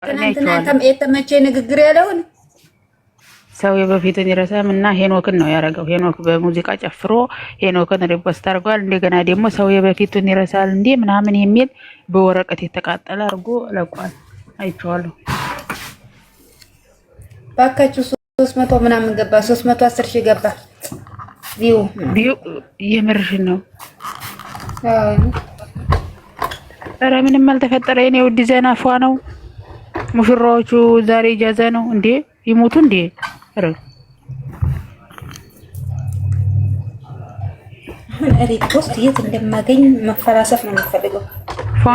ትናንትና የተመቼ ንግግር ያለውን ሰው የበፊቱን ይረሳም እና ሄኖክን ነው ያደረገው። ሄኖክ በሙዚቃ ጨፍሮ ሄኖክን ሪፖስት አድርጓል። እንደገና ደግሞ ሰው የበፊቱን ይረሳል እንዴ ምናምን የሚል በወረቀት የተቃጠለ አድርጎ ለቋል። አይቼዋለሁ። ባካችሁ 300 ምናምን ገባ፣ 310 ሺህ ገባ ቪው የምርሽን ነው? ኧረ ምንም አልተፈጠረ። የኔ ውድ ዘና ፏ ነው። ሙሽራዎቹ ዛሬ ኢጃዛ ነው እንዴ? ይሞቱ እንዴ? ኧረ ሪፖስት የት እንደማገኝ መፈላሰፍ ነው የሚፈልገው። ፏ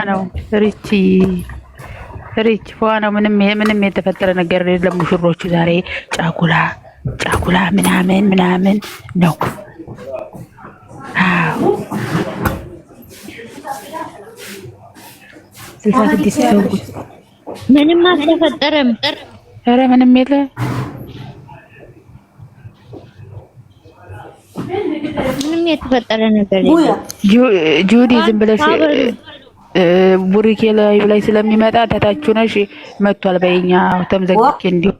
ነው ሪች ፏ ነው። ምንም የተፈጠረ ነገር የለም። ሙሽሮቹ ዛሬ ጫጉላ ምናምን ነው። አዎ 66 ሰው ምንም አልተፈጠረም። ኧረ ምንም የለ። ምንም የተፈጠረ ነገር የለም። ጁዲ ዝም ብለሽ ቡሪኬ ላይ ስለሚመጣ ታታችሁ ነሽ መጥቷል። በእኛ ተምዘግቼ እንዲሁ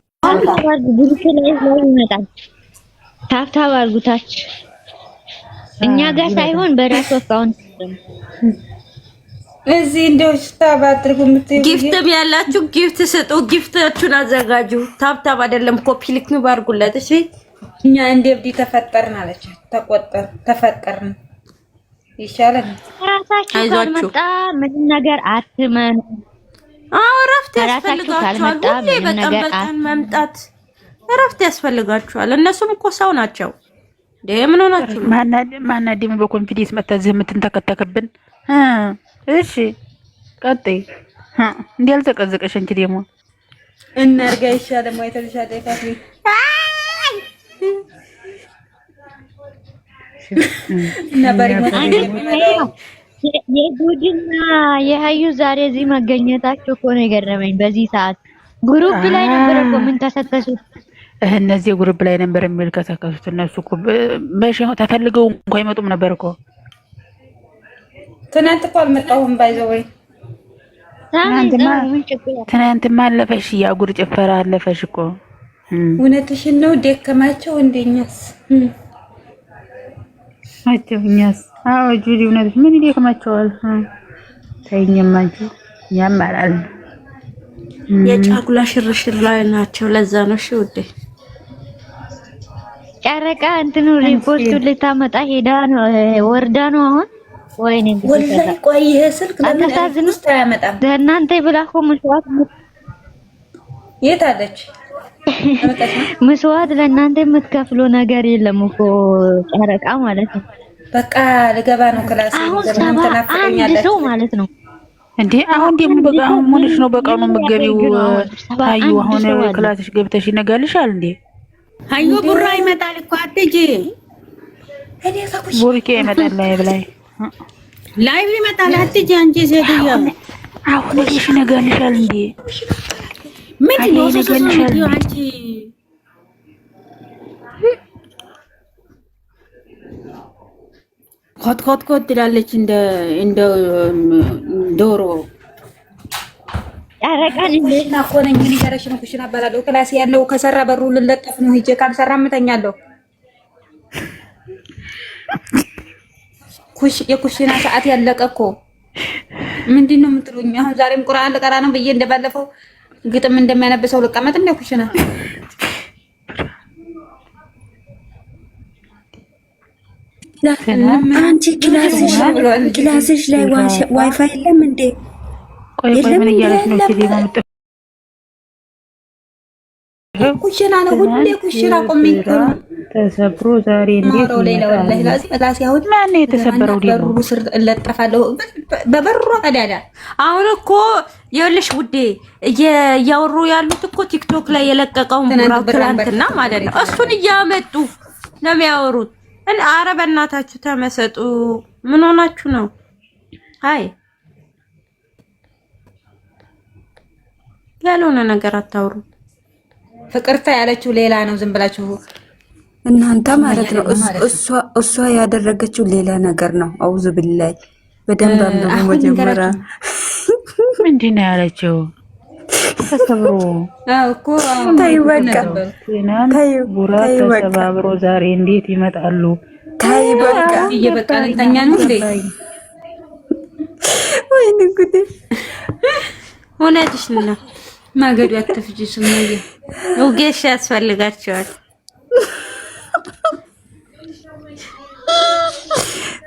ቡሪኬ ላይ ይመጣል። ታፍታብ አድርጉታች እኛ ጋር ሳይሆን በራሱ አካውንት እዚህ እንደው ታብ አድርጉ። ጊፍትም ያላችሁ ጊፍት ስጡ። ጊፍታችሁን አዘጋጁ። ታብታብ አይደለም ኮፒ ሊንክ ነው አድርጉለት። እሺ እኛ እንደ እብድ ተፈጠርን አለች። ተፈጠርን ይሻላል። ራሳችሁ ካልመጣ ምንም ነገር አትመኑ። እረፍት ያስፈልጋችኋል። ሁሌ በቀን መምጣት እረፍት ያስፈልጋችኋል። እነሱም እኮ ሰው ናቸው። ምን ሆናችሁ? ማናደም በኮንፊደንስ መታዘህ የምትንተከተክብን። እሺ ቀጥይ። እንዴ አልተቀዘቀሽ እንጂ ደግሞ እናርጋ ይሻላል። ወይ ተሻለ ካፊ የጉድና የሀዩ ዛሬ እዚህ መገኘታቸው እኮ ነው የገረመኝ። በዚህ ሰዓት ግሩፕ ላይ ነበር እኮ ምን ተሰከሱት። እነዚህ ግሩፕ ላይ ነበር የሚልከሰከሱት። እነሱ እኮ በሻው ተፈልገው እንኳን አይመጡም ነበር እኮ። ትናንት እኮ አልመጣሁም ባይዘው ወይ ትናንትማ አለፈሽ። ያጉር ጭፈራ አለፈሽ እኮ። እውነትሽን ነው። ደከማቸው እንደኛስ እኛስ አዎ ጁዲ እውነትሽ ምን ይደክማቸዋል? ታይኝም አንቺ ያማራል። የጫጉላ ሽርሽር ላይ ናቸው። ለዛ ነው እሺ ውዴ። ጨረቃ እንትኑ ሪፖርቱ ልታመጣ ሄዳ ነው ወርዳ ነው አሁን። ወይኔ ወላሂ ቆይ ይሄ ስልክ ለምን ውስጥ አያመጣም? ለእናንተ ብላኮ መስዋዕት የት አለች? መስዋዕት ለእናንተ የምትከፍለው ነገር የለም እኮ ጨረቃ ማለት ነው። በቃ ልገባ ነው ክላስ አንድ ሰው ማለት ነው እንዴ። አሁን ደግሞ በቃ አሁን ሞልሽ ነው በቃ ነው መገቢው። አዩ አሁን ክላስሽ ገብተሽ ይነጋልሻል እንዴ? አዩ ቡራ ይመጣል እኮ አትጂ። ቡርኬ ይመጣል ላይ ይመጣል አትጂ። አንቺ ሴትዮ አሁን ልጅሽ ይነጋልሻል እንዴ? ምን ነው ሴትዮ አንቺ ኮት ትላለች እንደ ዶሮ። ጨረቃን እንዴት ናኮነኝ ምን ይገረሽ ነው? ኩሽና አባላለሁ ክላስ ያለው ከሰራ በሩ ልለጠፍ ነው። ሂጄ ካልሰራ ምተኛለሁ። የኩሽና ሰዓት ያለቀ እኮ ምንድን ነው የምትሉኝ? አሁን ዛሬም ቁርአን ልቀራ ነው ብዬ እንደባለፈው ግጥም እንደሚያነብሰው ልቀመጥ እንደ ኩሽና አንቺ ክላስሽ ላይ ዋይፋይ የለም እንዴ? ቆይ ምን እያለች ነው? ኩሽና ነው ሁሌ ኩሽና ቆመኝ ተሰብሮ ዛሬ እንዴት ነው? ወላሂ ላዚ ያሁን ማን የተሰበረው? በሩ ስር እለጠፋለሁ በበሩ ቀዳዳ። አሁን እኮ ይኸውልሽ ውዴ እያወሩ ያሉት እኮ ቲክቶክ ላይ የለቀቀውን ትናንትና ማለት ነው። እሱን እያመጡ ነው የሚያወሩት። ኧረ በእናታችሁ ተመሰጡ። ምን ሆናችሁ ነው? አይ ያልሆነ ነገር አታውሩ። ፍቅርታ ያለችው ሌላ ነው። ዝም ብላችሁ እናንተ ማለት ነው። እሷ ያደረገችው ሌላ ነገር ነው። አውዙ ቢላይ በደንብ አምነው መጀመሪያ ምንድን ነው ያለችው? ተሰብሮ እኮ ታይ በቃ ታይ ቡራ ተሰባብሮ ዛሬ እንዴት ይመጣሉ? ታይ በቃ እየበቃ ልተኛ ነው እንዴ? ወይኔ ጉዴ! እውነትሽ ነው። ማገዱ አትፍጂ ሱመያ። ውጌሽ ያስፈልጋቸዋል።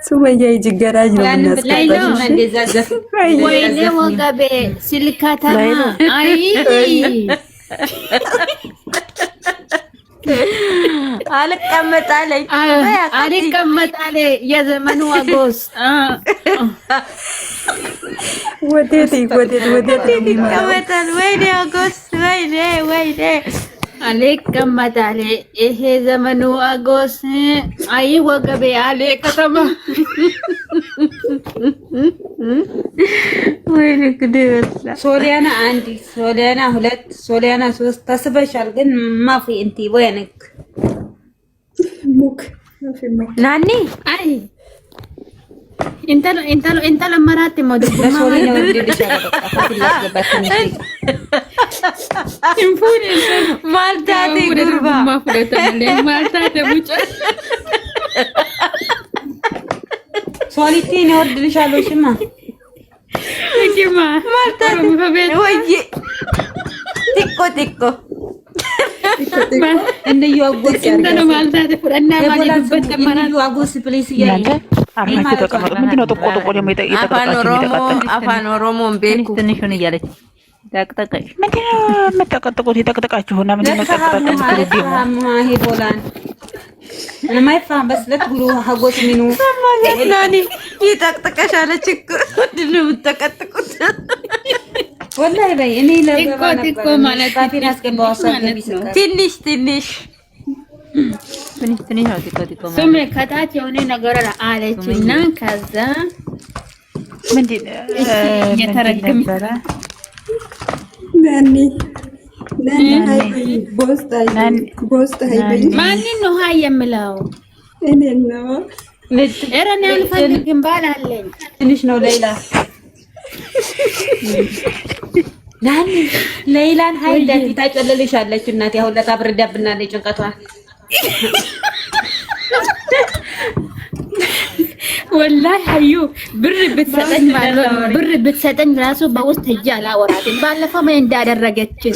ሱመያ ይጅገራጅ ነው ምናስቀበልሽ። ወይኔ ወገቤ ስልካታማ አይ አልቀመጣለኝ የዘመኑ አጎስ ወዴት ይቀመጣል? ወይኔ አጎስ ወይኔ አልቀመጣለ ይሄ ዘመኑ አጎስ አይ ወገቤ አለ ከተማ ወይኔ ግዴ ሶሊያና 1 ሶሊያና 2 ሶሊያና 3 ተስበሻል። ግን ማፊ እንት ወይንክ ሙክ ናኒ አይ እንተሎ መራት ሞዱ ለሶሊያና ወንድልሽ አረጋግጣለሁ። ማልታቴ ጉርባ ማልታቴ ሙጫ ሶሊቲን ይወርድልሻለሁ። ሽማ ማልታቴ ወይ ቲኮ እንደዩ አጎስ እንተሎ ማልታቴ ፍረና ማለበት ከማራት አጎስ ፕሊስ ያይ አርፋችሁ ተቀመጡ። ምንድነው ጥቆ ደግሞ አፋን ኦሮሞን ቤኩ ትንሹን እያለች ጠቅጠቀሽ ምንድነው የምትጠቀጥቁት? የጠቅጠቃችሁና ምንድነው ጠቅጠቃችሁት? ይሄ ቦላን ማይፋም በስለት ጉሩ ሀጎስ ሚኑ ናኒ ይጠቅጥቀሽ አለች እኮ ምንድነው የምትጠቀጥቁት? ወላሂ በይ እኔ ለገባ ቲኮ ማለት ካፊን አስገባው አሳገቢ ነው። ትንሽ ትንሽ ነው ቲኮ ስሜ ከታች የሆነ ነገር አለችና ከዛ ምንድነው የተረገመ ናኒ ቦስት ሃይ ማንን ነው ሀይ የምለው? እኔ ነው ኧረ እኔ አልፈልግም ባል አለኝ። ትንሽ ነው ሌላ ናኒ ሌላን ሀይ ዳፊ ታጨለልሻለች። እናቴ አሁን ለታብርዳብናለች ጭንቀቷ ወላሂ ሀዩ ብር ብትሰጠኝ ራሱ በውስጥ ሂጅ አላወራትም። ባለፈው ምን እንዳደረገችን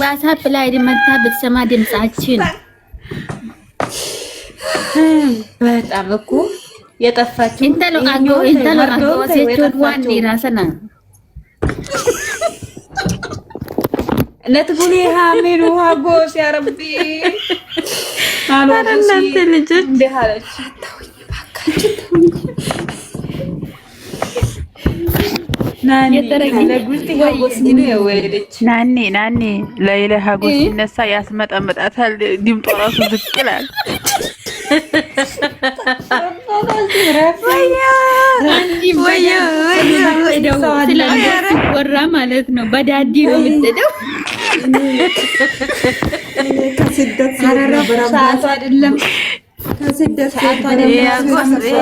ዋትስአፕ ላይ መታ ብትሰማ ድምጻችን በጣም እኮ የጠፋችው እንተሎ አጎ ሴቶን ዋን ራሰና ለትጉኒ ሃሚኑ ሀጎስ ያ ረቢ እናንተ ልጆች እንደሃለች ናኒ ለይለ ሀጎስ ሲነሳ ያስመጠምጣታል። ድምጧ ራሱ ዝቅ ይላል። ወራ ማለት ነው። በዳዲ ነው የምትሄደው። ሰዓቱ አይደለም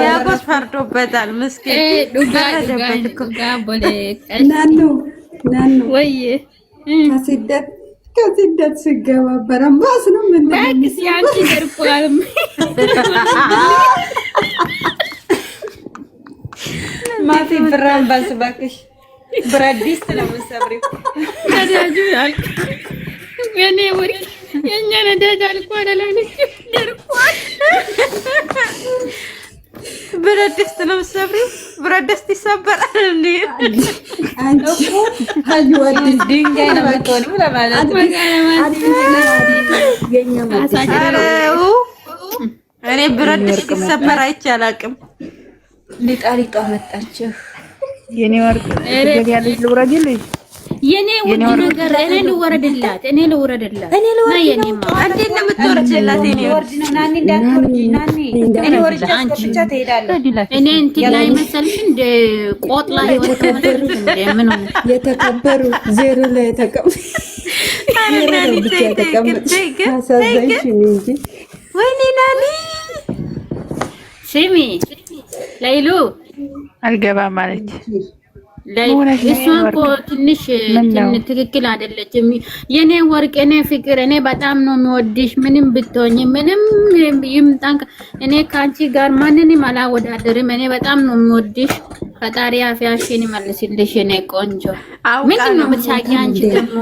ያጎስ ፈርዶበታል። ምስኪን ናኑ ወይ ከስደት ስገባ በረምባስ ነው ምን ታክሲ አንቺ ደርቋል። ማፊ ብራም ባስ ባክሽ ብረት ድስት ነው የምትሰብሪው። ነዳጁ አልኩ የኔ ወሪ የኛ ነዳጅ አልቋል አላለች ደርቋል። ብረት ድስት ነው የምትሰብሪው። ብረት ድስት ይሰበራል እንዴ? አንቺ አዩ አዲስ ድንጋይ ነው የምትሆነው ለማለት ነው። እኔ ብረት ድስት ሲሰበር አይቼ አላውቅም። ሊጣ መጣችሁ የኔ ወርቅ ገቢያለሽ ልውረድልሽ የኔ ውድ ነገር እኔ ልወረድላት አንዴ ለምትወርጅላት የኔ ወርድ ነው። ናኒ እንዳትወርጂ ናኒ እኔ ወርጅ ብቻ ትሄዳለች። እኔ እንትን ላይ መሰልሽ እንደ ቆጥ ላይ ወተከበሩ እንደ ምን ሆነ የተከበሩ ዜሮ ላይ ተቀመጡ። አሳዘንሽኝ እንጂ ወይኔ ናኒ ስሚ ላይሉ አልገባም አለች። እሷን እኮ ትንሽ ትክክል አይደለችም። የኔ ወርቅ የኔ ፍቅር እኔ በጣም ነው የሚወድሽ። ምንም ብትሆኝ ምንም ይምጣን እኔ ካንቺ ጋር ማንንም አላወዳደርም። እኔ በጣም ነው የሚወድሽ። ፈጣሪ አፍያሽን ይመልስልሽ የኔ ቆንጆ። ምንድን ነው የምትሳቂ አንቺ ደግሞ?